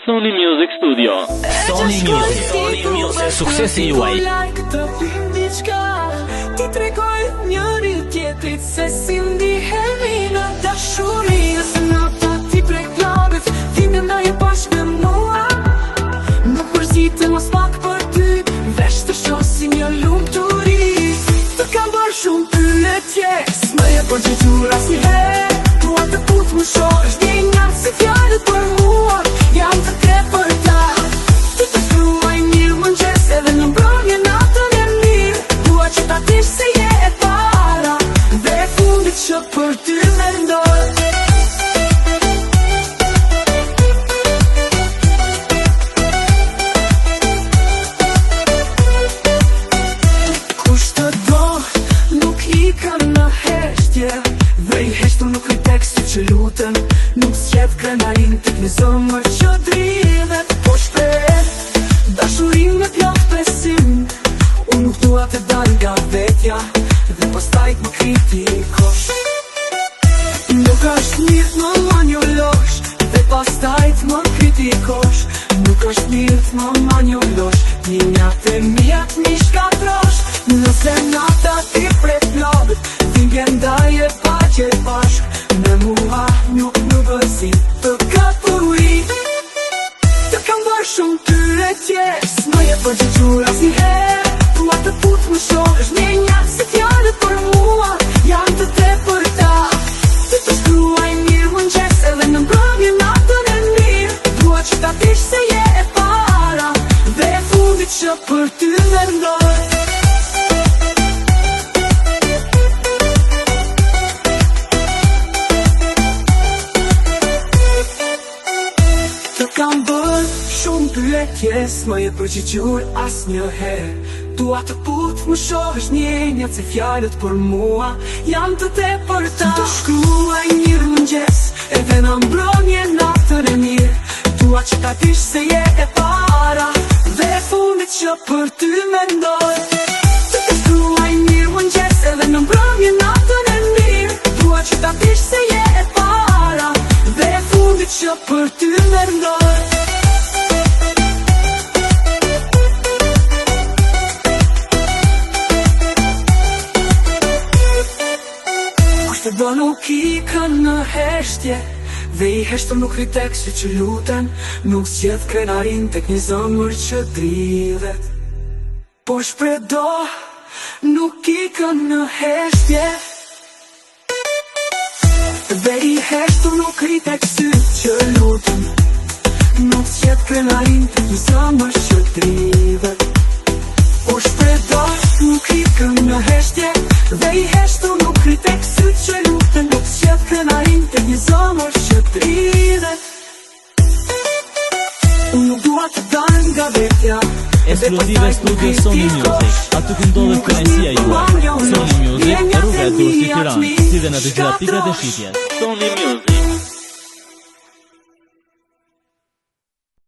Sony Music Studio. Sony Music. Suksesi juaj. Ti tregoj njëri tjetrit se si ndihemi në dashuri. Nëse nata ti prek klabet, ti me na je bashkë me mua. Nuk përzitem as pak për ty, veç të shohim një lumturi. Të kam bërë shumë pyetje, s'më je përgjigjur asnjëherë. Dua të put më shohësh një ngat si fjalët për mua. Jam të tepërta, të të shkruaj një mëngjes edhe në mbrëmje natën e mirë. Dua që ta dish se je e para dhe e fundit që për ty mendoj. Kush të do, nuk i ka në heshtje, dhe i heshtu nuk i tek si që lutem. Nuk s'jet krenarin tek një zëmër që dridhet. Po shpet, dashurin me plot besim. Unë nuk dua të dal nga vetja dhe pastaj më kritikosh. Nuk është mirë më manjulosh dhe pastaj më kritikosh. Nuk është mirë më manjulosh, një njatë e mjat mi shkatrosh. Nëse nata ti pret klabet, ti ngendaj e paqe bashk. Me mua nuk gëzim të kapuri. Të kam bërë shumë pyetje, s'më je përgjigjur asnjëherë. Dua të put më shohësh një njatë si fjalët për mua. Jam të tepërta, të shkruaj një mëngjes edhe në mbrëmje natën e mirë. Dua që ta dish se je e para dhe e fundit që për ty mendoj. Kam bërë shumë pyetje, s'më je përgjigjur asnjëherë. Dua të put më shohësh një njatë si fjalët për mua. Jam të tepërta, të shkruaj një mëngjes edhe në mbrëmje natën e mirë. Dua që ta dish se je e para dhe e fundit që për ty mendoj. Të shkruaj një mëngjes edhe në mbrëmje natën e mirë. Dua që ta dish se je e para dhe e fundit që për ty mendoj. Kushtë do nuk i kanë në heshtje, dhe i heshtu nuk rritek si që lutem. Nuk s'gjedh krenarin tek një zëmër që dridhet. Po shpredo, nuk i kanë në heshtje, dhe i heshtu nuk rritek si që lutem. Nuk s'gjedh krenarin tek një zëmër që dridhet. Po shpredo, nuk i kanë në heshtje, dhe i heshtu nuk rritek si që lutem. Nuk s'gjedh krenarin tek një zëmër që dridhet. Unë nuk dua të dal nga vetja. Ekskluzive studio Sony Music. Aty ku ndodhet kënaqësia juaj. Sony Music, rruga e Durrësit Tiranë, si dhe në të gjitha pikrat e shitjes. Sony Music.